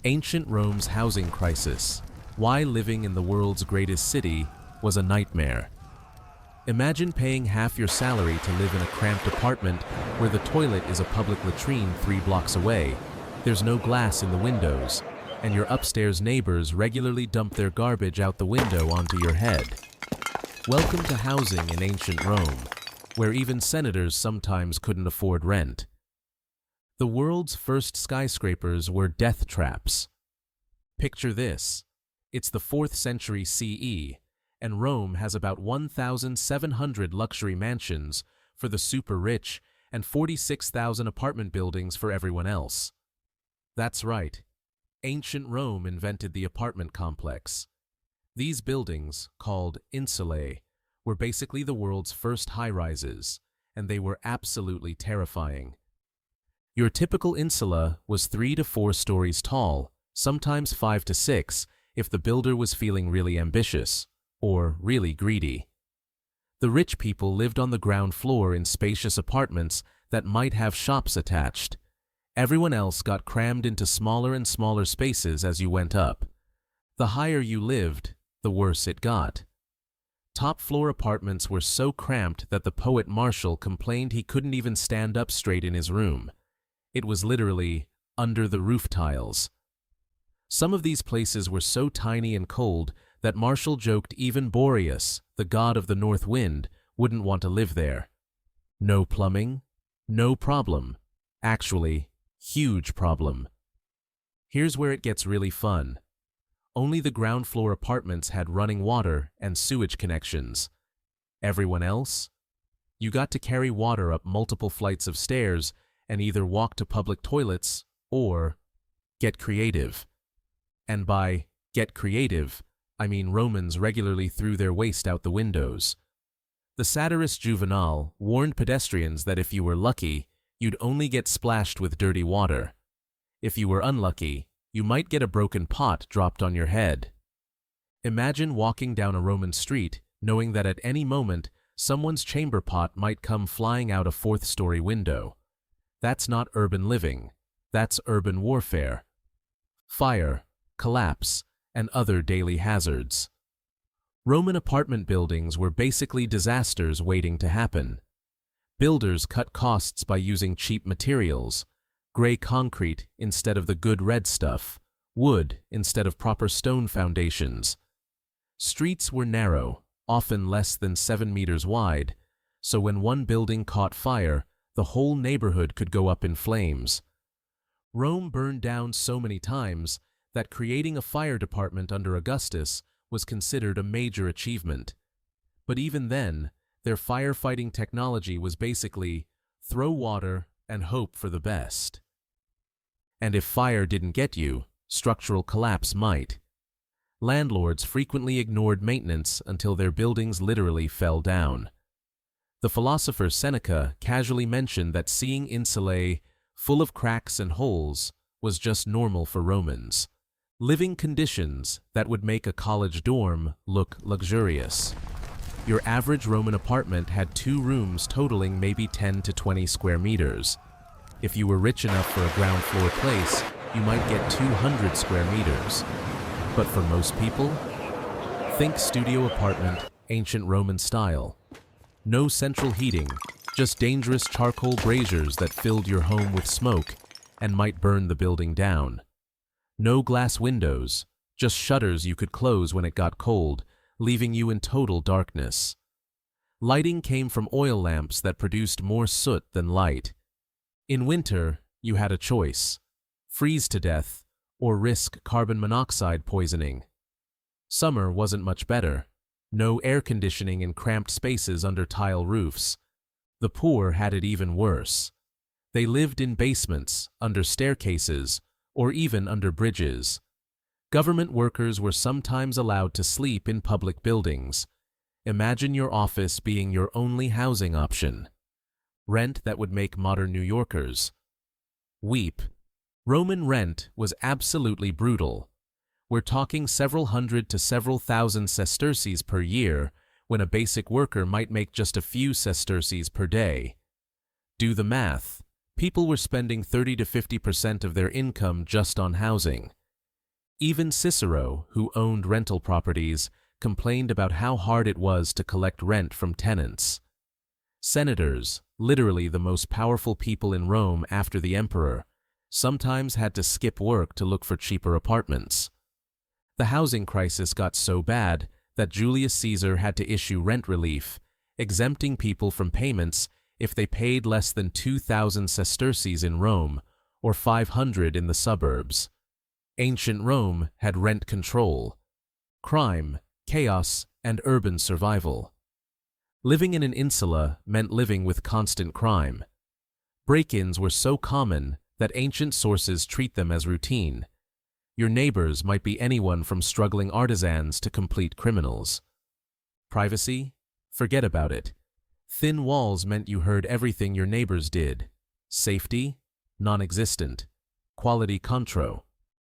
Ancient Rome's housing crisis. Why living in the world's greatest city was a nightmare. Imagine paying half your salary to live in a cramped apartment where the toilet is a public latrine 3 blocks away, there's no glass in the windows, and your upstairs neighbors regularly dump their garbage out the window onto your head. Welcome to housing in ancient Rome, where even senators sometimes couldn't afford rent. The world's first skyscrapers were death traps. Picture this. It's the 4th century CE, and Rome has about 1,700 luxury mansions for the super rich and 46,000 apartment buildings for everyone else. That's right. Ancient Rome invented the apartment complex. These buildings, called insulae, were basically the world's first high-rises, and they were absolutely terrifying. Your typical insula was 3 to 4 stories tall, sometimes 5 to 6 if the builder was feeling really ambitious or really greedy. The rich people lived on the ground floor in spacious apartments that might have shops attached. Everyone else got crammed into smaller and smaller spaces as you went up. The higher you lived, the worse it got. Top-floor apartments were so cramped that the poet Martial complained he couldn't even stand up straight in his room. It was literally under the roof tiles. Some of these places were so tiny and cold that Martial joked even Boreas, the god of the north wind, wouldn't want to live there. No plumbing? No problem. Actually, huge problem. Here's where it gets really fun. Only the ground floor apartments had running water and sewage connections. Everyone else? You got to carry water up multiple flights of stairs and either walk to public toilets or get creative. And by get creative, I mean Romans regularly threw their waste out the windows. The satirist Juvenal warned pedestrians that if you were lucky, you'd only get splashed with dirty water. If you were unlucky, you might get a broken pot dropped on your head. Imagine walking down a Roman street knowing that at any moment someone's chamber pot might come flying out a 4th-story window. That's not urban living. That's urban warfare. Fire, collapse, and other daily hazards. Roman apartment buildings were basically disasters waiting to happen. Builders cut costs by using cheap materials, gray concrete instead of the good red stuff, wood instead of proper stone foundations. Streets were narrow, often less than 7 meters wide, so when one building caught fire, the whole neighborhood could go up in flames. Rome burned down so many times that creating a fire department under Augustus was considered a major achievement. But even then, their firefighting technology was basically throw water and hope for the best. And if fire didn't get you, structural collapse might. Landlords frequently ignored maintenance until their buildings literally fell down. The philosopher Seneca casually mentioned that seeing insulae full of cracks and holes was just normal for Romans. Living conditions that would make a college dorm look luxurious. Your average Roman apartment had 2 rooms totaling maybe 10 to 20 square meters. If you were rich enough for a ground floor place, you might get 200 square meters. But for most people, think studio apartment, ancient Roman style. No central heating, just dangerous charcoal braziers that filled your home with smoke and might burn the building down. No glass windows, just shutters you could close when it got cold, leaving you in total darkness. Lighting came from oil lamps that produced more soot than light. In winter, you had a choice: freeze to death or risk carbon monoxide poisoning. Summer wasn't much better. No air conditioning in cramped spaces under tile roofs. The poor had it even worse. They lived in basements, under staircases, or even under bridges. Government workers were sometimes allowed to sleep in public buildings. Imagine your office being your only housing option. Rent that would make modern New Yorkers weep. Roman rent was absolutely brutal. We're talking several hundred to several thousand sesterces per year, when a basic worker might make just a few sesterces per day. Do the math. People were spending 30 to 50% of their income just on housing. Even Cicero, who owned rental properties, complained about how hard it was to collect rent from tenants. Senators, literally the most powerful people in Rome after the emperor, sometimes had to skip work to look for cheaper apartments. The housing crisis got so bad that Julius Caesar had to issue rent relief, exempting people from payments if they paid less than 2,000 sesterces in Rome or 500 in the suburbs. Ancient Rome had rent control, crime, chaos, and urban survival. Living in an insula meant living with constant crime. Break-ins were so common that ancient sources treat them as routine. Your neighbors might be anyone from struggling artisans to complete criminals. Privacy? Forget about it. Thin walls meant you heard everything your neighbors did. Safety? Non-existent. Quality contro.